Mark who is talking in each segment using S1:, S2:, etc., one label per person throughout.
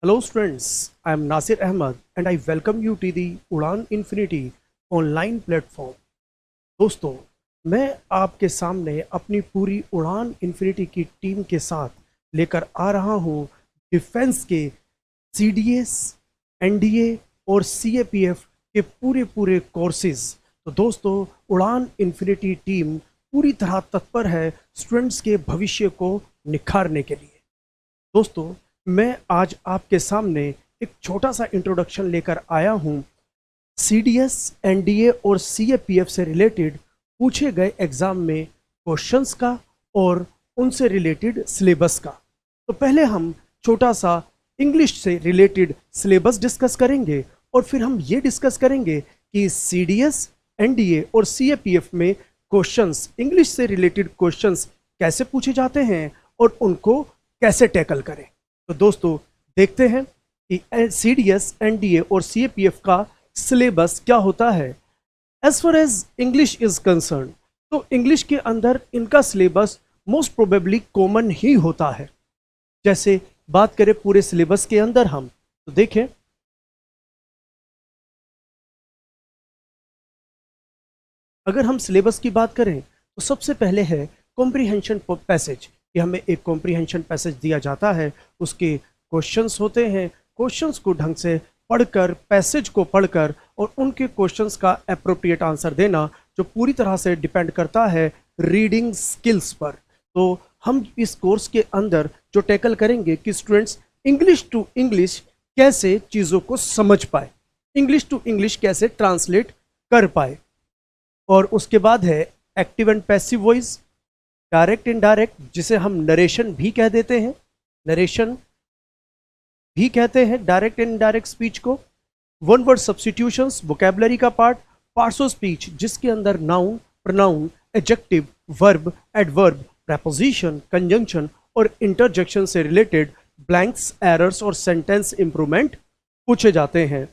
S1: Hello students, I am Nasir Ahmed and I welcome you to the उड़ान infinity online platform. दोस्तों, मैं आपके सामने अपनी पूरी उड़ान इन्फिनिटी की टीम के साथ लेकर आ रहा हूं डिफेंस के सीडीएस, एनडीए और सीएपीएफ के पूरे कोर्सेज। तो दोस्तों, उड़ान इन्फिनिटी टीम पूरी तरह तत्पर है स्टूडेंट्स के भविष्य को निखारने के लिए। दोस्तों, मैं आज आपके सामने एक छोटा सा इंट्रोडक्शन लेकर आया हूं सीडीएस, एनडीए और सीएपीएफ से रिलेटेड पूछे गए एग्जाम में क्वेश्चंस का और उनसे रिलेटेड सिलेबस का। तो पहले हम छोटा सा इंग्लिश से रिलेटेड सिलेबस डिस्कस करेंगे और फिर हम ये डिस्कस करेंगे कि सीडीएस, एनडीए और सीएपीएफ में क्वेश्चंस, इंग्लिश से रिलेटेड क्वेश्चंस कैसे पूछे जाते हैं और उनको कैसे टैकल करें। तो दोस्तों, देखते हैं कि सीडीएस, एनडीए और सीएपीएफ का सिलेबस क्या होता है। As far as English is concerned, तो इंग्लिश के अंदर इनका सिलेबस मोस्ट प्रोबेबली कॉमन ही होता है। जैसे बात करें पूरे सिलेबस के अंदर हम, तो देखें अगर हम सिलेबस की बात करें तो सबसे पहले है कॉम्प्रिहेंशन पैसेज। कि हमें एक कॉम्प्रिहेंशन पैसेज दिया जाता है, उसके क्वेश्चंस होते हैं। क्वेश्चंस को ढंग से पढ़कर, पैसेज को पढ़कर और उनके क्वेश्चंस का एप्रोप्रिएट आंसर देना, जो पूरी तरह से डिपेंड करता है रीडिंग स्किल्स पर। तो हम इस कोर्स के अंदर जो टैकल करेंगे कि स्टूडेंट्स इंग्लिश टू इंग्लिश कैसे चीज़ों को समझ पाए, इंग्लिश टू इंग्लिश कैसे ट्रांसलेट कर पाए। और उसके बाद है active and passive voice, direct indirect, जिसे हम नरेशन भी कह देते हैं, नरेशन भी कहते हैं डायरेक्ट एंड इनडायरेक्ट स्पीच को। वन वर्ड सब्स्टिट्यूशंस, वोकैबुलरी का पार्ट्स ऑफ स्पीच जिसके अंदर noun, pronoun, adjective, verb, adverb, preposition, conjunction और इंटरजेक्शन से रिलेटेड ब्लैंक्स, एरर्स और सेंटेंस इंप्रूवमेंट पूछे जाते हैं।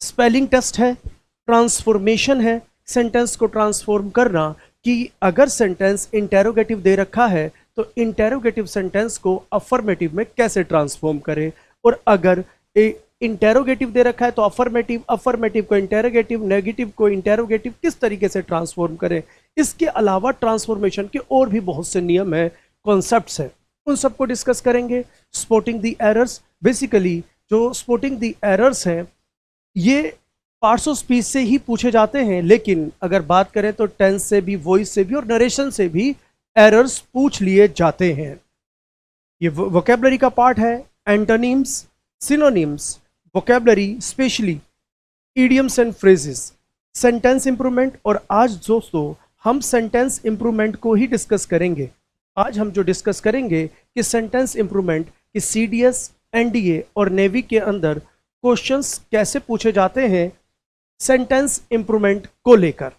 S1: स्पेलिंग टेस्ट है, ट्रांसफॉर्मेशन है, सेंटेंस को ट्रांसफॉर्म करना, कि अगर सेंटेंस इंटेरोगेटिव दे रखा है तो इंटेरोगेटिव सेंटेंस को अफर्मेटिव में कैसे ट्रांसफॉर्म करें, और अगर इंटेरोगेटिव दे रखा है तो अफर्मेटिव को इंटेरोगेटिव, नेगेटिव को इंटेरोगेटिव किस तरीके से ट्रांसफॉर्म करें। इसके अलावा ट्रांसफॉर्मेशन के और भी बहुत से नियम है, कॉन्सेप्ट्स हैं, उन सबको डिस्कस करेंगे। स्पॉटिंग द एरर्स, बेसिकली जो स्पॉटिंग द एरर्स हैं ये पार्ट्स ऑफ स्पीच से ही पूछे जाते हैं, लेकिन अगर बात करें तो टेंस से भी, वॉइस से भी और नरेशन से भी एरर्स पूछ लिए जाते हैं। ये वोकैबुलरी का पार्ट है, antonyms, synonyms, vocabulary, specially idioms and phrases, sentence improvement. और आज दोस्तों हम सेंटेंस इंप्रूवमेंट को ही डिस्कस करेंगे। आज हम जो डिस्कस करेंगे कि सेंटेंस इंप्रूवमेंट कि सीडीएस, एनडीए और नेवी के अंदर क्वेश्चंस कैसे पूछे जाते हैं सेंटेंस इंप्रूवमेंट को लेकर।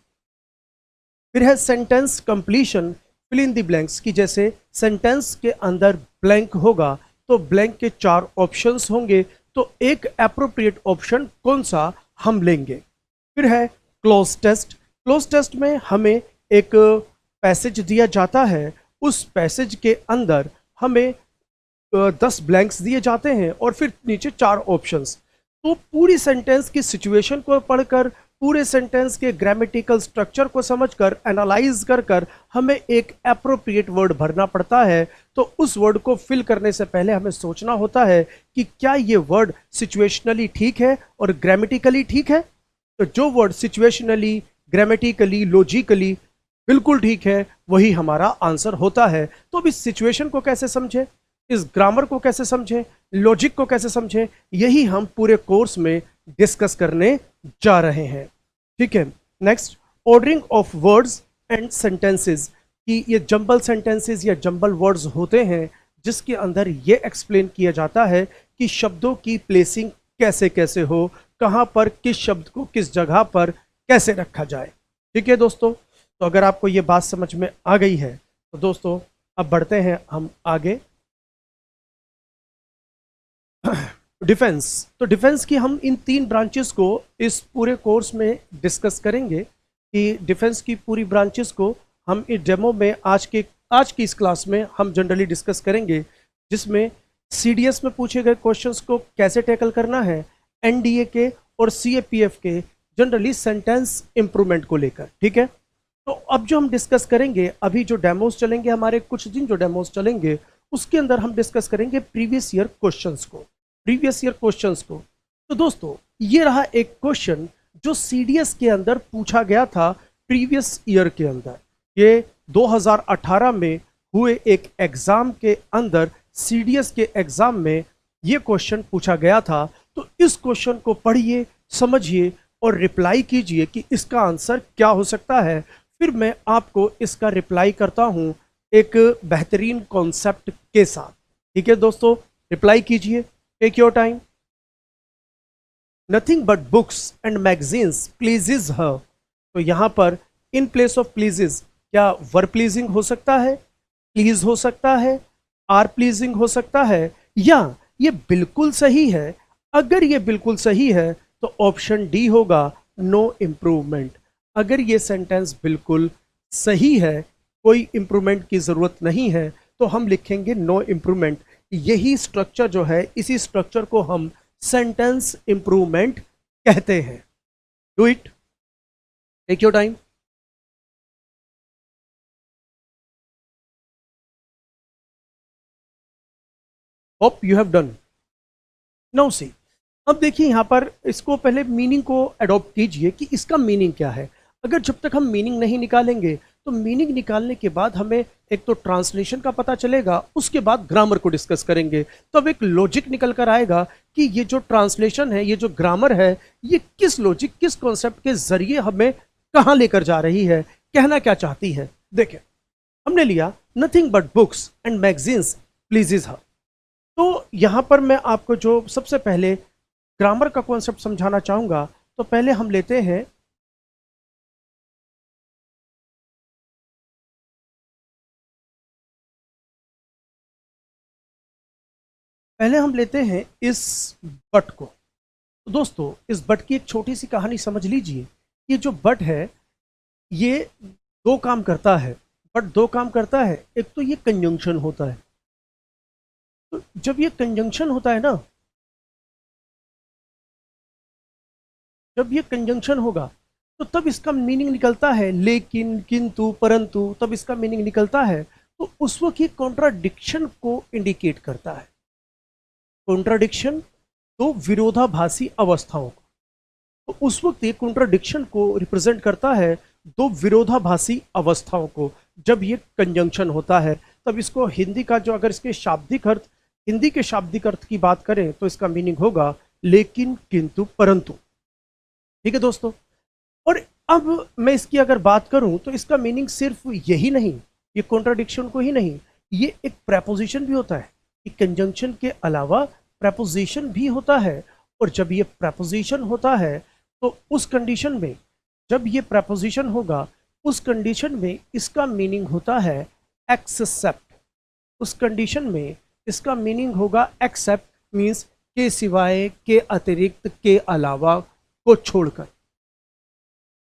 S1: फिर है sentence completion, fill in the blanks, की जैसे सेंटेंस के अंदर ब्लैंक होगा तो ब्लैंक के 4 ऑप्शंस होंगे, तो एक एप्रोप्रिएट ऑप्शन कौन सा हम लेंगे। फिर है क्लोज टेस्ट। क्लोज टेस्ट में हमें एक पैसेज दिया जाता है, उस पैसेज के अंदर हमें 10 ब्लैंक्स दिए जाते हैं और फिर नीचे 4 ऑप्शंस। तो पूरी सेंटेंस की सिचुएशन को पढ़कर, पूरे सेंटेंस के ग्रामेटिकल स्ट्रक्चर को समझकर, एनालाइज कर हमें एक एप्रोप्रिएट वर्ड भरना पड़ता है। तो उस वर्ड को फिल करने से पहले हमें सोचना होता है कि क्या ये वर्ड सिचुएशनली ठीक है और ग्रामेटिकली ठीक है। तो जो वर्ड सिचुएशनली, ग्रामेटिकली, लॉजिकली बिल्कुल ठीक है वही हमारा आंसर होता है। तो अब इस सिचुएशन को कैसे समझें, इस ग्रामर को कैसे समझें, लॉजिक को कैसे समझें, यही हम पूरे कोर्स में डिस्कस करने जा रहे हैं। ठीक है। Next, ordering of words and sentences, कि ये जंबल सेंटेंसेस या जंबल वर्ड्स होते हैं जिसके अंदर ये एक्सप्लेन किया जाता है कि शब्दों की प्लेसिंग कैसे कैसे हो, कहाँ पर किस शब्द को किस जगह पर कैसे रखा जाए। ठीक है दोस्तों, तो अगर आपको ये बात समझ में आ गई है तो दोस्तों अब बढ़ते हैं हम आगे। डिफेंस, तो डिफेंस की हम इन 3 ब्रांचेस को इस पूरे कोर्स में डिस्कस करेंगे कि डिफेंस की पूरी ब्रांचेस को हम इस डेमो में आज की इस क्लास में हम जनरली डिस्कस करेंगे, जिसमें सीडीएस में पूछे गए क्वेश्चंस को कैसे टैकल करना है, एनडीए के और सीएपीएफ के जनरली सेंटेंस इंप्रूवमेंट को लेकर। ठीक है, तो अब जो हम डिस्कस करेंगे, अभी जो डेमोज चलेंगे हमारे कुछ दिन, जो डेमोज चलेंगे उसके अंदर हम डिस्कस करेंगे प्रीवियस ईयर क्वेश्चंस को, प्रीवियस ईयर क्वेश्चंस को। तो दोस्तों ये रहा एक क्वेश्चन जो सीडीएस के अंदर पूछा गया था प्रीवियस ईयर के अंदर। ये 2018 में हुए एक एग्जाम के अंदर, सीडीएस के एग्जाम में ये क्वेश्चन पूछा गया था। तो इस क्वेश्चन को पढ़िए, समझिए और रिप्लाई कीजिए कि इसका आंसर क्या हो सकता है। फिर मैं आपको इसका रिप्लाई करता हूं एक बेहतरीन कॉन्सेप्ट के साथ। ठीक है दोस्तों, रिप्लाई कीजिए, take your time. Nothing but books and magazines pleases her. तो यहां पर इन प्लेस ऑफ प्लीजेज क्या वर प्लीजिंग हो सकता है, प्लीज हो सकता है, आर प्लीजिंग हो सकता है, या ये बिल्कुल सही है? अगर ये बिल्कुल सही है तो ऑप्शन डी होगा, नो इम्प्रूवमेंट। अगर ये सेंटेंस बिल्कुल सही है, कोई इम्प्रूवमेंट की जरूरत नहीं है, तो हम लिखेंगे नो इम्प्रूवमेंट। यही स्ट्रक्चर जो है, इसी स्ट्रक्चर को हम सेंटेंस इम्प्रूवमेंट कहते हैं। Do it, take your time. Hope you have done. Now see, अब देखिए यहां पर इसको पहले मीनिंग को अडॉप्ट कीजिए कि इसका मीनिंग क्या है। अगर जब तक हम मीनिंग नहीं निकालेंगे तो मीनिंग निकालने के बाद हमें एक तो ट्रांसलेशन का पता चलेगा, उसके बाद ग्रामर को डिस्कस करेंगे। तो अब एक लॉजिक निकल कर आएगा कि ये जो ट्रांसलेशन है, ये जो ग्रामर है, ये किस लॉजिक, किस कॉन्सेप्ट के जरिए हमें कहां लेकर जा रही है, कहना क्या चाहती है। देखिए, हमने लिया nothing but books and magazines pleases her. तो यहां पर मैं आपको जो सबसे पहले ग्रामर का कॉन्सेप्ट समझाना चाहूंगा, तो पहले हम लेते हैं इस बट को। तो दोस्तों इस बट की एक छोटी सी कहानी समझ लीजिए। ये जो बट है ये दो काम करता है, बट दो काम करता है। एक तो ये कंजंक्शन होता है, तो जब ये कंजंक्शन होता है ना, जब ये कंजंक्शन होगा तो तब इसका मीनिंग निकलता है लेकिन, किंतु, परंतु, तब इसका मीनिंग निकलता है। तो उस वक्त ये कॉन्ट्राडिक्शन को इंडिकेट करता है। कॉन्ट्राडिक्शन, तो विरोधाभासी अवस्थाओं को। तो उस वक्त ये कॉन्ट्राडिक्शन को रिप्रेजेंट करता है, दो विरोधाभासी अवस्थाओं को। जब ये कंजंक्शन होता है तब इसको हिंदी का जो, अगर इसके शाब्दिक अर्थ, हिंदी के शाब्दिक अर्थ की बात करें तो इसका मीनिंग होगा लेकिन, किंतु, परंतु। ठीक है दोस्तों, और अब मैं इसकी अगर बात करूं तो इसका मीनिंग सिर्फ यही नहीं, ये कॉन्ट्राडिक्शन को ही नहीं, ये एक प्रेपोजिशन भी होता है। कि कंजंक्शन के अलावा प्रेपोजिशन भी होता है। और जब ये प्रेपोजिशन होता है तो उस कंडीशन में, जब ये प्रेपोजिशन होगा उस कंडीशन में इसका मीनिंग होता है एक्सेप्ट। उस कंडीशन में इसका मीनिंग होगा एक्सेप्ट, मीन्स के सिवाय, के अतिरिक्त, के अलावा, को छोड़कर।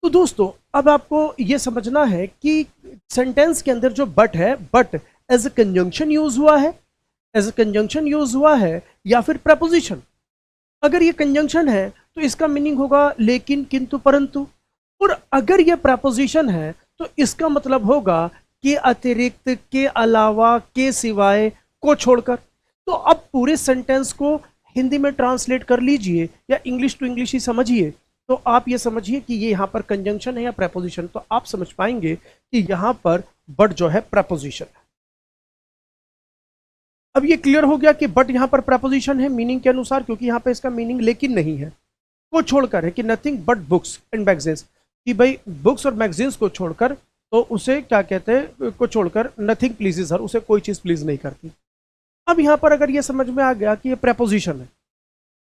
S1: तो दोस्तों अब आपको यह समझना है कि सेंटेंस के अंदर जो बट है, but as a conjunction use हुआ है, एज ए कंजंक्शन यूज हुआ है या फिर प्रपोजिशन। अगर ये कंजंक्शन है तो इसका मीनिंग होगा लेकिन, किंतु, परंतु। और अगर ये प्रपोजिशन है तो इसका मतलब होगा के अतिरिक्त, के अलावा, के सिवाय, को छोड़कर। तो अब पूरे सेंटेंस को हिंदी में ट्रांसलेट कर लीजिए या इंग्लिश टू इंग्लिश ही समझिए, तो आप ये समझिए कि ये यहाँ पर कंजंक्शन है या प्रेपोजिशन। तो आप समझ पाएंगे कि यहाँ पर बट जो है प्रेपोजिशन है। अब ये क्लियर हो गया कि बट यहाँ पर प्रेपोजिशन है मीनिंग के अनुसार, क्योंकि यहाँ पे इसका मीनिंग लेकिन नहीं है, को छोड़कर है, कि nothing but books and magazines, कि भाई बुक्स और मैगजीन्स को छोड़कर, तो उसे क्या कहते हैं, को छोड़कर नथिंग प्लीजेस हर, उसे कोई चीज प्लीज नहीं करती। अब यहाँ पर अगर ये समझ में आ गया कि ये प्रेपोजिशन है,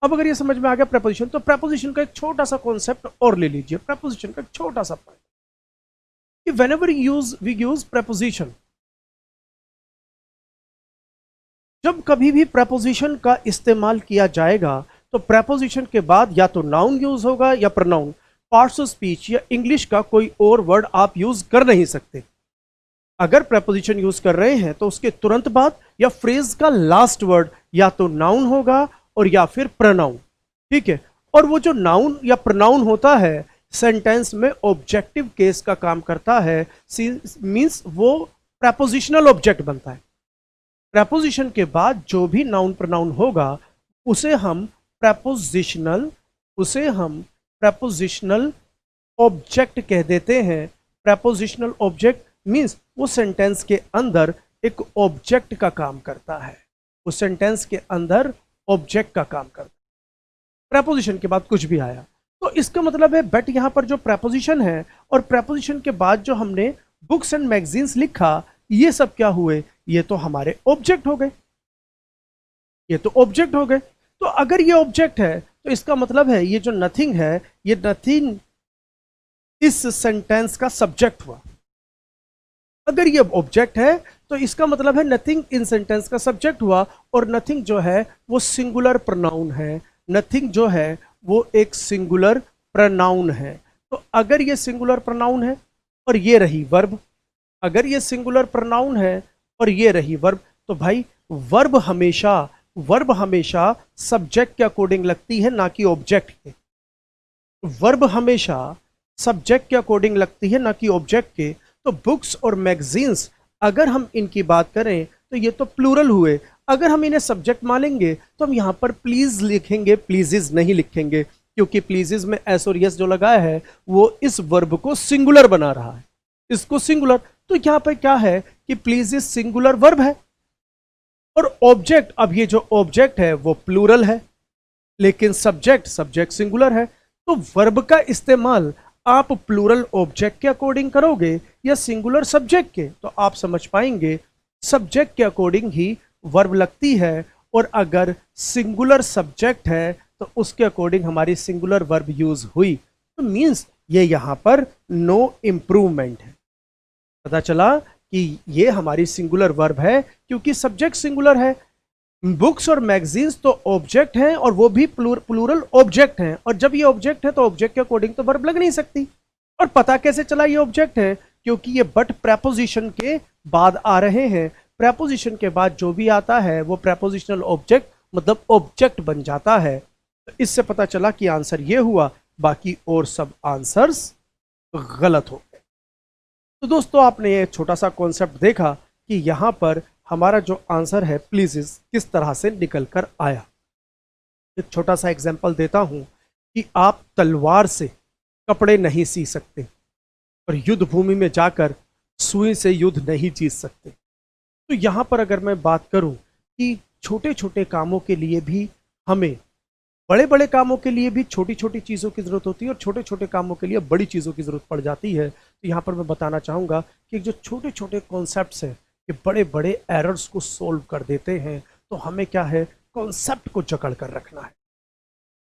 S1: अब अगर ये समझ में आ गया प्रेपोजिशन, तो प्रेपोजिशन का एक छोटा सा कॉन्सेप्ट और ले लीजिए। प्रेपोजिशन का एक छोटा सा पॉइंट कि व्हेनेवर वी यूज प्रेपोजिशन, जब कभी भी प्रेपोजिशन का इस्तेमाल किया जाएगा तो प्रेपोजिशन के बाद या तो नाउन यूज होगा या प्रोनाउन। पार्ट्स ऑफ स्पीच या इंग्लिश का कोई और वर्ड आप यूज कर नहीं सकते। अगर प्रेपोजिशन यूज कर रहे हैं तो उसके तुरंत बाद या फ्रेज का लास्ट वर्ड या तो नाउन होगा और या फिर प्रोनाउन, ठीक है। और वो जो नाउन या प्रोनाउन होता है सेंटेंस में ऑब्जेक्टिव केस का काम करता है, मींस वो प्रेपोजिशनल ऑब्जेक्ट बनता है। प्रेपोजिशन के बाद जो भी नाउन प्रोनाउन होगा उसे हम प्रेपोजिशनल ऑब्जेक्ट कह देते हैं। प्रेपोजिशनल ऑब्जेक्ट मींस वो सेंटेंस के अंदर एक ऑब्जेक्ट का काम करता है, उस सेंटेंस के अंदर ऑब्जेक्ट का काम करता है। प्रेपोजिशन के बाद कुछ भी आया तो इसका मतलब है बट यहां पर जो प्रेपोजिशन है और प्रेपोजिशन के बाद जो हमने बुक्स एंड मैगजीन्स लिखा, ये सब क्या हुए, ये तो हमारे ऑब्जेक्ट हो गए, ये तो ऑब्जेक्ट हो गए। तो अगर ये ऑब्जेक्ट है तो इसका मतलब है ये जो नथिंग है, ये नथिंग इस सेंटेंस का सब्जेक्ट हुआ। अगर ये ऑब्जेक्ट है तो इसका मतलब है नथिंग इन सेंटेंस का सब्जेक्ट हुआ, और नथिंग जो है वो सिंगुलर प्रोनाउन है। नथिंग जो है वो एक सिंगुलर प्रोनाउन है। तो अगर ये सिंगुलर प्रोनाउन है और ये रही वर्ब, अगर ये सिंगुलर प्रोनाउन है और ये रही वर्ब, तो भाई वर्ब हमेशा सब्जेक्ट के अकॉर्डिंग लगती है, ना कि ऑब्जेक्ट के। वर्ब हमेशा सब्जेक्ट के अकॉर्डिंग लगती है, ना कि ऑब्जेक्ट के। तो बुक्स और मैगजीन्स अगर हम इनकी बात करें तो ये तो प्लूरल हुए। अगर हम इन्हें सब्जेक्ट मानेंगे तो हम यहां पर प्लीज लिखेंगे, प्लीजेस नहीं लिखेंगे, क्योंकि प्लीजेस में एस और यस जो लगाया है वो इस वर्ब को सिंगुलर बना रहा है, इसको सिंगुलर। तो यहां पर क्या है कि प्लीजेस सिंगुलर वर्ब है और ऑब्जेक्ट, अब ये जो ऑब्जेक्ट है वो प्लूरल है लेकिन सब्जेक्ट सिंगुलर है। तो वर्ब का इस्तेमाल आप प्लूरल ऑब्जेक्ट के अकॉर्डिंग करोगे या सिंगुलर सब्जेक्ट के, तो आप समझ पाएंगे सब्जेक्ट के अकॉर्डिंग ही वर्ब लगती है, और अगर सिंगुलर सब्जेक्ट है तो उसके अकॉर्डिंग हमारी सिंगुलर वर्ब यूज हुई। तो मींस ये यहां पर नो इंप्रूवमेंट है। पता चला कि ये हमारी सिंगुलर वर्ब है क्योंकि सब्जेक्ट सिंगुलर है। बुक्स और मैगजीन्स तो ऑब्जेक्ट हैं और वो भी प्लूरल ऑब्जेक्ट हैं, और जब ये ऑब्जेक्ट है तो ऑब्जेक्ट के अकॉर्डिंग तो वर्ब लग नहीं सकती। और पता कैसे चला ये ऑब्जेक्ट है, क्योंकि ये बट प्रेपोजिशन के बाद आ रहे हैं। प्रेपोजिशन के बाद जो भी आता है वो प्रेपोजिशनल ऑब्जेक्ट मतलब ऑब्जेक्ट बन जाता है। तो इससे पता चला कि आंसर ये हुआ, बाकी और सब आंसर्स गलत हो गए। तो दोस्तों आपने ये छोटा सा कॉन्सेप्ट देखा कि यहां पर हमारा जो आंसर है प्लीजेस किस तरह से निकल कर आया। एक छोटा सा एग्जांपल देता हूं कि आप तलवार से कपड़े नहीं सी सकते और युद्ध भूमि में जाकर सुई से युद्ध नहीं जीत सकते। तो यहां पर अगर मैं बात करूं कि छोटे छोटे कामों के लिए भी हमें, बड़े बड़े कामों के लिए भी छोटी छोटी चीज़ों की ज़रूरत होती है और छोटे छोटे कामों के लिए बड़ी चीज़ों की ज़रूरत पड़ जाती है। तो यहाँ पर मैं बताना चाहूँगा कि जो छोटे छोटे कॉन्सेप्ट्स हैं ये बड़े बड़े एरर्स को सोल्व कर देते हैं। तो हमें क्या है, कॉन्सेप्ट को जकड़ कर रखना है,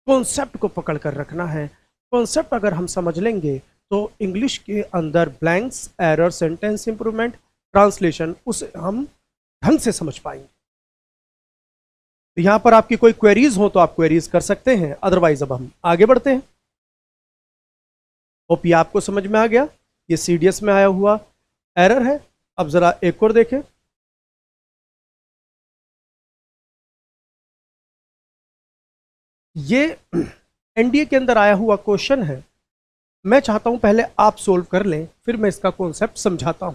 S1: कॉन्सेप्ट को पकड़ कर रखना है। कॉन्सेप्ट अगर हम समझ लेंगे तो इंग्लिश के अंदर blanks, error, sentence improvement, translation, उसे हम ढंग से समझ पाएंगे। तो यहां पर आपकी कोई क्वेरीज हो तो आप क्वेरीज कर सकते हैं, अदरवाइज अब हम आगे बढ़ते हैं। होप ये आपको समझ में आ गया। ये सीडीएस में आया हुआ एरर है। अब जरा एक और देखें। ये एनडीए के अंदर आया हुआ क्वेश्चन है। मैं चाहता हूं पहले आप सोल्व कर लें, फिर मैं इसका कॉन्सेप्ट समझाता हूं।